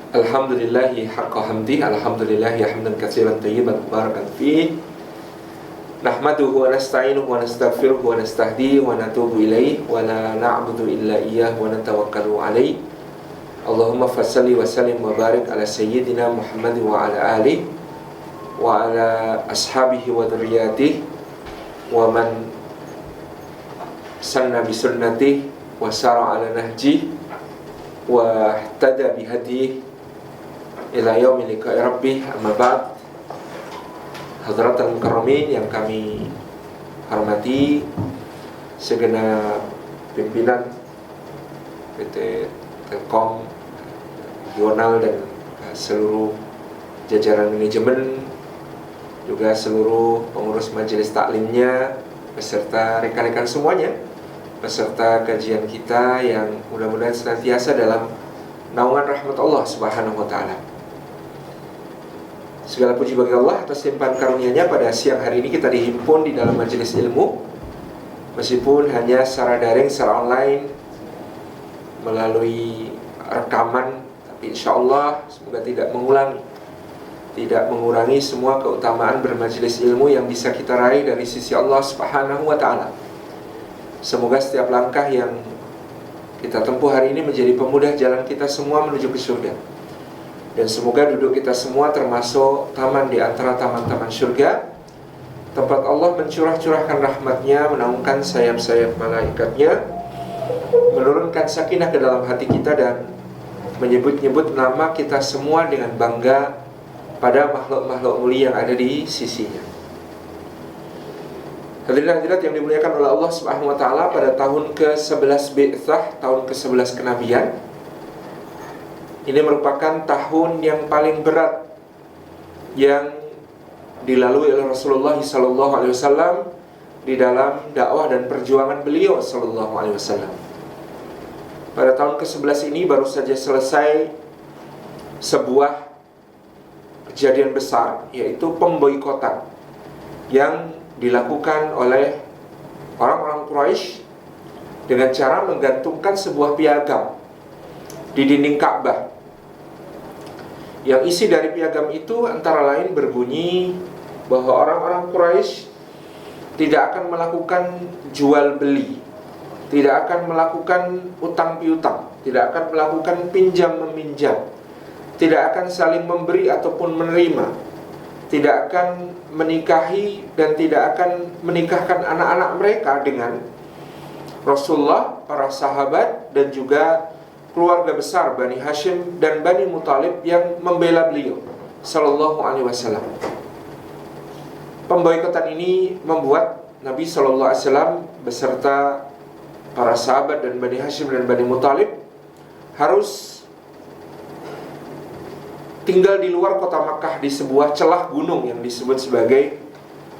Alhamdulillahi haqqa hamdi, alhamdulillahi hamdan katsiran tayyiban mubarakan fih. Nahmaduhu wa nasta'inuhu wa nastaghfiruhu wa nastahdihi wa natubu ilaihi wa la na'budu illa iyyahu wa natawakkalu alaihi. Allahumma fassalli wa sallim wa barik ala sayyidina Muhammad wa ala alihi wa ala ashabihi wa dzurriyyatihi wa man sanna bi sunnatihi wa sara ala nahjihi wa ihtada bi hadihi ila yaumil liqa'i rabbih. Amma ba'd. Hadratul mukarramin yang kami hormati, segenap pimpinan PT Telkom regional dan seluruh jajaran manajemen, juga seluruh pengurus majelis taklimnya, beserta rekan-rekan semuanya, peserta kajian kita yang mudah-mudahan senantiasa dalam naungan rahmat Allah Subhanahu wa taala. Segala puji bagi Allah atas limpahan karunia-Nya. Pada siang hari ini kita dihimpun di dalam majelis ilmu, meskipun hanya secara daring, secara online, melalui rekaman, tapi insya Allah semoga tidak mengurangi semua keutamaan bermajelis ilmu yang bisa kita raih dari sisi Allah Subhanahu wa taala. Semoga setiap langkah yang kita tempuh hari ini menjadi pemudah jalan kita semua menuju ke surga. Dan semoga duduk kita semua termasuk taman di antara taman-taman surga, tempat Allah mencurah-curahkan rahmat-Nya, menaungkan sayap-sayap malaikatnya, menurunkan sakinah ke dalam hati kita, dan menyebut-nyebut nama kita semua dengan bangga pada makhluk-makhluk mulia yang ada di sisinya. Hadirin hadirat yang dimuliakan oleh Allah Subhanahu wa taala, pada tahun ke-11 Bi'tsah, tahun ke-11 kenabian, ini merupakan tahun yang paling berat yang dilalui oleh Rasulullah SAW di dalam dakwah dan perjuangan beliau SAW. Pada tahun ke-11 ini baru saja selesai sebuah kejadian besar, yaitu pemboikotan yang dilakukan oleh orang-orang Quraisy dengan cara menggantungkan sebuah piagam di dinding Ka'bah. Yang isi dari piagam itu antara lain berbunyi bahwa orang-orang Quraisy tidak akan melakukan jual beli, tidak akan melakukan utang piutang, tidak akan melakukan pinjam meminjam, tidak akan saling memberi ataupun menerima, tidak akan menikahi dan tidak akan menikahkan anak-anak mereka dengan Rasulullah, para sahabat, dan juga keluarga besar Bani Hashim dan Bani Muthalib yang membela beliau Sallallahu Alaihi Wasallam. Pemboikotan ini membuat Nabi Sallallahu Alaihi Wasallam beserta para sahabat dan Bani Hashim dan Bani Muthalib harus tinggal di luar kota Makkah di sebuah celah gunung yang disebut sebagai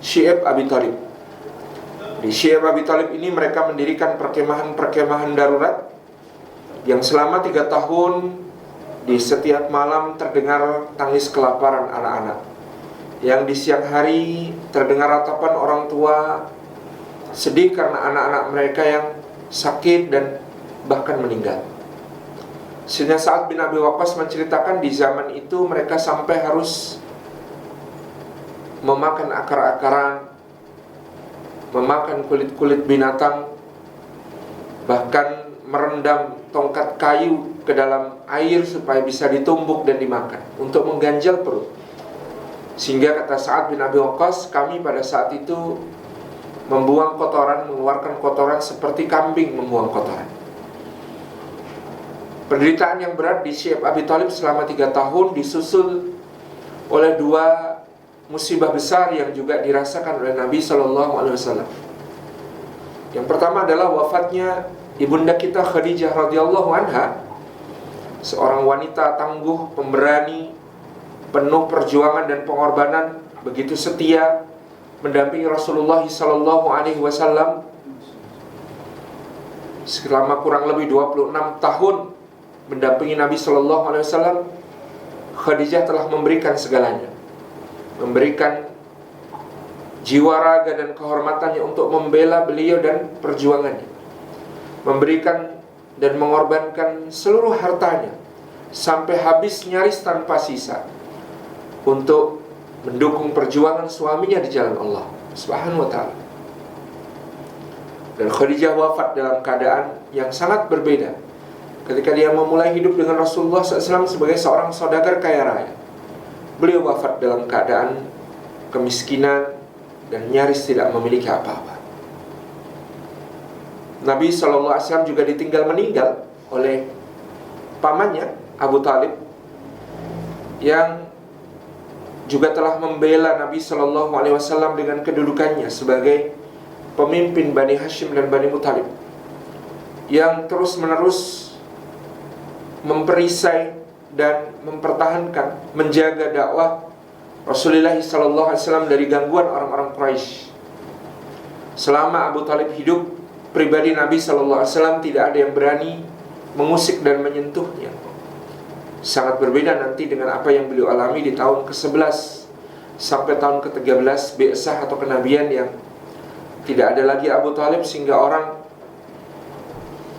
Syi'ab Abi Thalib. Di Syi'ab Abi Thalib ini mereka mendirikan perkemahan-perkemahan darurat yang selama 3 tahun di setiap malam terdengar tangis kelaparan anak-anak, yang di siang hari terdengar ratapan orang tua sedih karena anak-anak mereka yang sakit dan bahkan meninggal. Sayyidina Sa'ad bin Abi Waqqas menceritakan di zaman itu mereka sampai harus memakan akar-akaran, memakan kulit-kulit binatang, bahkan merendam tongkat kayu ke dalam air supaya bisa ditumbuk dan dimakan untuk mengganjal perut. Sehingga kata Sa'ad bin Abi Waqqas, kami pada saat itu membuang kotoran, mengeluarkan kotoran seperti kambing membuang kotoran. Penderitaan yang berat di Syi'ab Abi Thalib selama 3 tahun disusul oleh 2 musibah besar yang juga dirasakan oleh Nabi SAW. Yang pertama adalah wafatnya ibunda kita Khadijah radhiyallahu anha, seorang wanita tangguh, pemberani, penuh perjuangan dan pengorbanan, begitu setia mendampingi Rasulullah sallallahu alaihi wasallam selama kurang lebih 26 tahun mendampingi Nabi sallallahu alaihi wasallam. Khadijah telah memberikan segalanya, memberikan jiwa raga dan kehormatannya untuk membela beliau dan perjuangannya, memberikan dan mengorbankan seluruh hartanya sampai habis nyaris tanpa sisa untuk mendukung perjuangan suaminya di jalan Allah Subhanahu wa ta'ala. Dan Khadijah wafat dalam keadaan yang sangat berbeda ketika dia memulai hidup dengan Rasulullah SAW sebagai seorang saudagar kaya raya. Beliau wafat dalam keadaan kemiskinan dan nyaris tidak memiliki apa-apa. Nabi SAW juga ditinggal meninggal oleh pamannya Abu Talib, yang juga telah membela Nabi SAW dengan kedudukannya sebagai pemimpin Bani Hashim dan Bani Muthalib, yang terus-menerus memperisai dan mempertahankan, menjaga dakwah Rasulullah SAW dari gangguan orang-orang Quraisy. Selama Abu Talib hidup, pribadi Nabi SAW tidak ada yang berani mengusik dan menyentuhnya. Sangat berbeda nanti dengan apa yang beliau alami di tahun ke-11 sampai tahun ke-13 Bi'sah atau kenabian, yang tidak ada lagi Abu Talib sehingga orang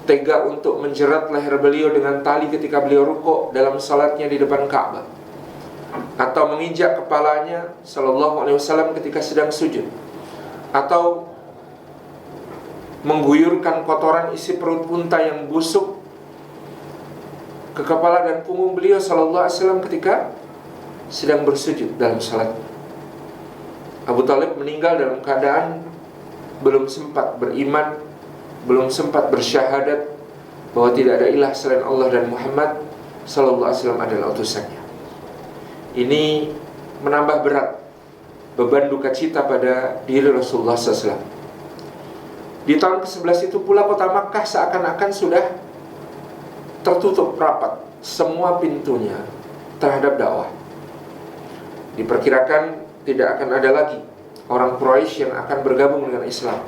tega untuk menjerat leher beliau dengan tali ketika beliau rukuk dalam salatnya di depan Ka'bah, atau menginjak kepalanya sallallahu alaihi wasallam ketika sedang sujud, atau mengguyurkan kotoran isi perut unta yang busuk ke kepala dan punggung beliau sallallahu alaihi wasallam ketika sedang bersujud dalam salatnya. Abu Talib meninggal dalam keadaan belum sempat beriman, belum sempat bersyahadat bahwa tidak ada ilah selain Allah dan Muhammad sallallahu alaihi wasallam adalah utusannya. Ini menambah berat beban duka cita pada diri Rasulullah SAW. Di tahun ke-11 itu pula kota Makkah seakan-akan sudah tertutup rapat semua pintunya terhadap dakwah. Diperkirakan tidak akan ada lagi orang Quraisy yang akan bergabung dengan Islam.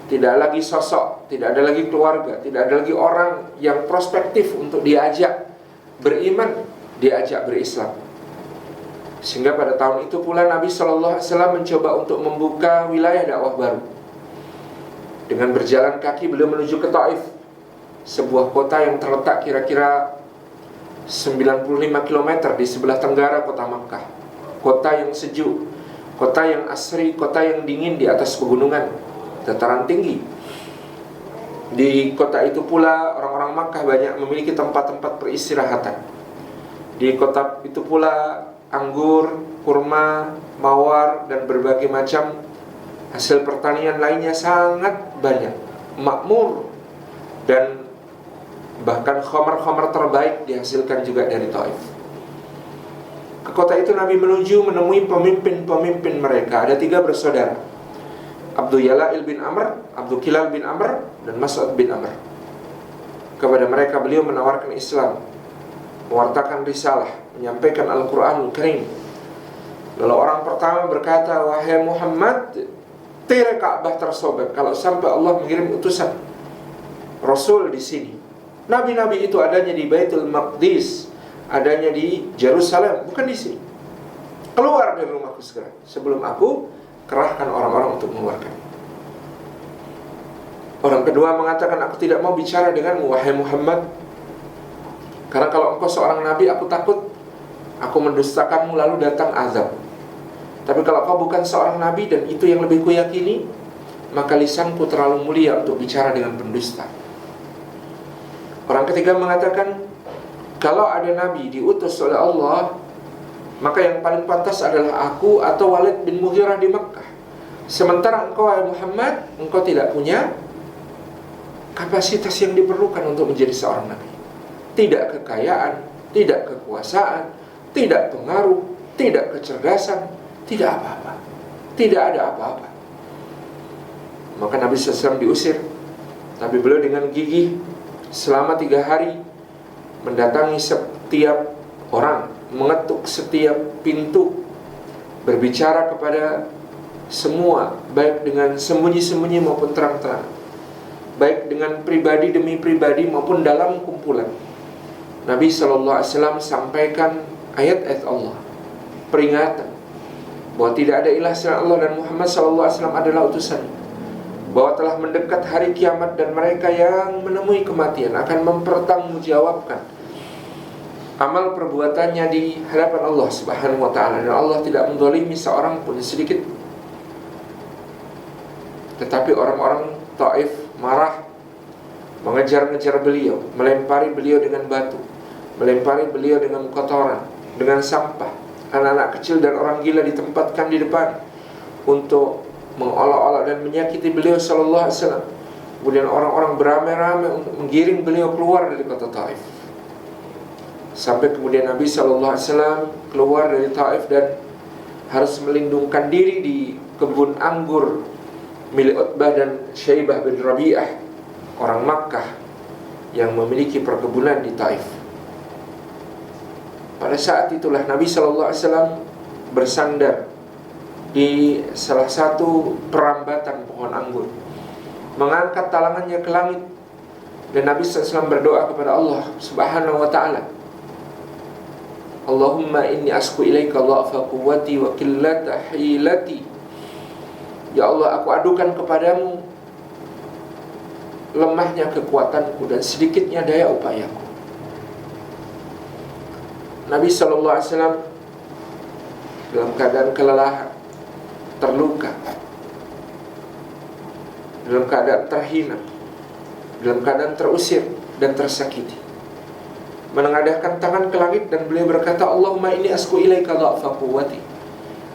Tidak lagi sosok, tidak ada lagi keluarga, tidak ada lagi orang yang prospektif untuk diajak beriman, diajak berislam. Sehingga pada tahun itu pula Nabi SAW mencoba untuk membuka wilayah dakwah baru. Dengan berjalan kaki beliau menuju ke Taif, sebuah kota yang terletak kira-kira 95 km di sebelah tenggara kota Makkah. Kota yang sejuk, kota yang asri, kota yang dingin di atas pegunungan, dataran tinggi. Di kota itu pula orang-orang Makkah banyak memiliki tempat-tempat peristirahatan. Di kota itu pula anggur, kurma, mawar, dan berbagai macam hasil pertanian lainnya sangat banyak, makmur, dan bahkan khamar-khamar terbaik dihasilkan juga dari Taif. Ke kota itu Nabi menuju menemui pemimpin-pemimpin mereka. Ada 3 bersaudara, Abdul Yala'il bin Amr, Abdul Kilal bin Amr, dan Mas'ud bin Amr. Kepada mereka beliau menawarkan Islam, mewartakan risalah, menyampaikan Al-Quranul Karim. Lalu orang pertama berkata, "Wahai Muhammad, tirai Ka'bah tersobek kalau sampai Allah mengirim utusan Rasul di sini. Nabi-nabi itu adanya di Baitul Maqdis, adanya di Jerusalem, bukan di sini. Keluar dari rumahku segera sebelum aku kerahkan orang-orang untuk mengeluarkan." Orang kedua mengatakan, "Aku tidak mau bicara denganmu, wahai Muhammad, karena kalau engkau seorang nabi, aku takut aku mendustakanmu lalu datang azab. Tapi kalau kau bukan seorang nabi dan itu yang lebih kuyakini, maka lisanku terlalu mulia untuk bicara dengan pendusta." Orang ketiga mengatakan, "Kalau ada nabi diutus oleh Allah, maka yang paling pantas adalah aku atau Walid bin Mughirah di Makkah. Sementara engkau, wahai Muhammad, engkau tidak punya kapasitas yang diperlukan untuk menjadi seorang nabi. Tidak kekayaan, tidak kekuasaan, tidak pengaruh, tidak kecerdasan, tidak apa-apa. Tidak ada apa-apa." Maka Nabi SAW diusir. Tapi beliau dengan gigih selama 3 hari mendatangi setiap orang, mengetuk setiap pintu, berbicara kepada semua, baik dengan sembunyi-sembunyi maupun terang-terang, baik dengan pribadi demi pribadi maupun dalam kumpulan. Nabi SAW sampaikan ayat-ayat Allah, peringatan bahwa tidak ada ilah selain Allah dan Muhammad SAW adalah utusannya, bahwa telah mendekat hari kiamat dan mereka yang menemui kematian akan mempertanggungjawabkan amal perbuatannya di hadapan Allah Subhanahu wa ta'ala, dan Allah tidak menzalimi seorang pun sedikit. Tetapi orang-orang Taif marah, mengejar-ngejar beliau, melempari beliau dengan batu, melempari beliau dengan kotoran, dengan sampah. Anak-anak kecil dan orang gila ditempatkan di depan untuk mengolok-olok dan menyakiti beliau sallallahu alaihi wasallam. Kemudian orang-orang beramai-ramai untuk menggiring beliau keluar dari kota Taif. Sampai kemudian Nabi sallallahu alaihi wasallam keluar dari Taif dan harus melindungkan diri di kebun anggur milik Utbah dan Syaibah bin Rabi'ah, orang Makkah yang memiliki perkebunan di Taif. Pada saat itulah Nabi sallallahu alaihi wasallam bersandar di salah satu perambatan pohon anggur, mengangkat talangannya ke langit, dan Nabi sallallahu alaihi wasallam berdoa kepada Allah Subhanahu wa ta'ala, Allahumma inni asku ilaika dha'fa quwwati wa qillata hilati. Ya Allah, aku adukan kepadamu lemahnya kekuatanku dan sedikitnya daya upayaku. Nabi sallallahu alaihi wasallam dalam keadaan kelelahan, terluka, dalam keadaan terhina, dalam keadaan terusir dan tersakiti, menengadahkan tangan ke langit dan beliau berkata, Allahumma inni asku ilaika dha'fa quwwati.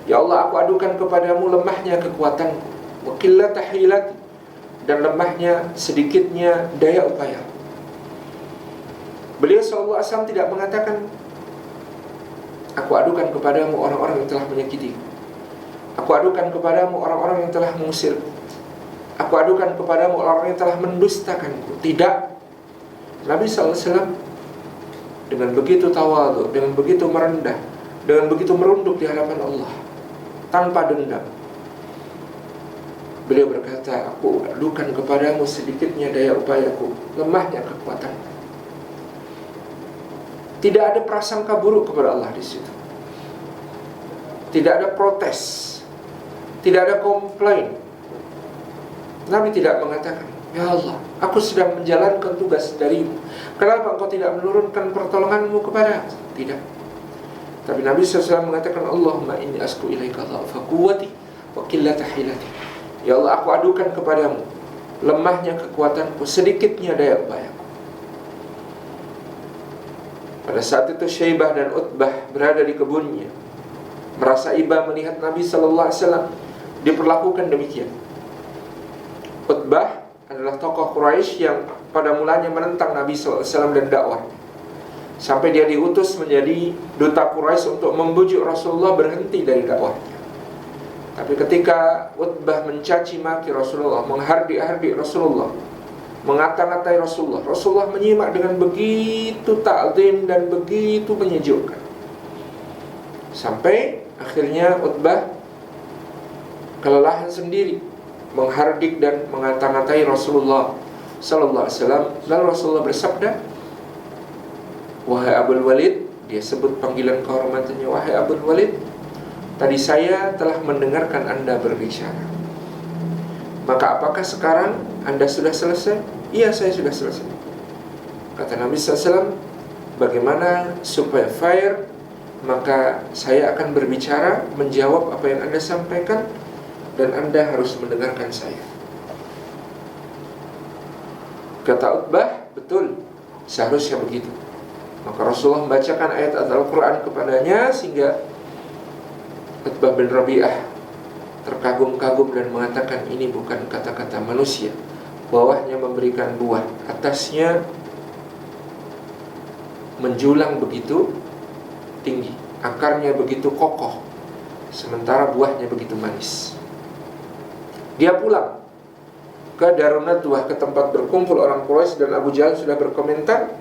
Ya Allah, aku adukan kepadamu lemahnya kekuatanku, wa qillata hilati, dan lemahnya sedikitnya daya upaya. Beliau sallallahu alaihi wasallam tidak mengatakan, aku adukan kepadamu orang-orang yang telah menyakitiku, aku adukan kepadamu orang-orang yang telah mengusir, aku adukan kepadamu orang-orang yang telah mendustakanku. Tidak. Nabi sallallahu alaihi wasallam dengan begitu tawadhu, dengan begitu merendah, dengan begitu merunduk di hadapan Allah, tanpa dendam, beliau berkata, aku adukan kepadamu sedikitnya daya upayaku, lemahnya kekuatanku. Tidak ada prasangka buruk kepada Allah di situ. Tidak ada protes, tidak ada komplain. Nabi tidak mengatakan, ya Allah, aku sedang menjalankan tugas darimu, kenapa engkau tidak menurunkan pertolonganmu kepada aku? Tidak. Tapi Nabi SAW mengatakan, Allahumma inni asku ilaika dha'fa quwwati wa qillata hilati. Ya Allah, aku adukan kepadamu lemahnya kekuatanku, sedikitnya daya upayaku. Pada saat itu Syaibah dan Utbah berada di kebunnya, merasa iba melihat Nabi sallallahu alaihi wasallam diperlakukan demikian. Utbah adalah tokoh Quraisy yang pada mulanya menentang Nabi sallallahu alaihi wasallam dan dakwah, sampai dia diutus menjadi duta Quraisy untuk membujuk Rasulullah berhenti dari dakwahnya. Tapi ketika Utbah mencaci maki Rasulullah, menghardik-hardik Rasulullah, mengata-ngatai Rasulullah, Rasulullah menyimak dengan begitu ta'zim dan begitu menyejukkan, sampai akhirnya Utbah kelelahan sendiri menghardik dan mengata-ngatai Rasulullah sallallahu alaihi wasallam. Lalu Rasulullah bersabda, wahai Abul Walid, dia sebut panggilan kehormatannya, wahai Abul Walid, tadi saya telah mendengarkan Anda berbicara, maka apakah sekarang Anda sudah selesai? Iya, saya sudah selesai. Kata Nabi SAW, bagaimana supaya fair, maka saya akan berbicara, menjawab apa yang Anda sampaikan, dan Anda harus mendengarkan saya. Kata Utbah, betul, seharusnya begitu. Maka Rasulullah membacakan ayat Al-Quran kepadanya, sehingga Utbah bin Rabi'ah terkagum-kagum dan mengatakan, ini bukan kata-kata manusia. Bawahnya memberikan buah, atasnya menjulang begitu tinggi, akarnya begitu kokoh, sementara buahnya begitu manis. Dia pulang ke Darun Nadwah, ke tempat berkumpul orang Quraisy, dan Abu Jahal sudah berkomentar,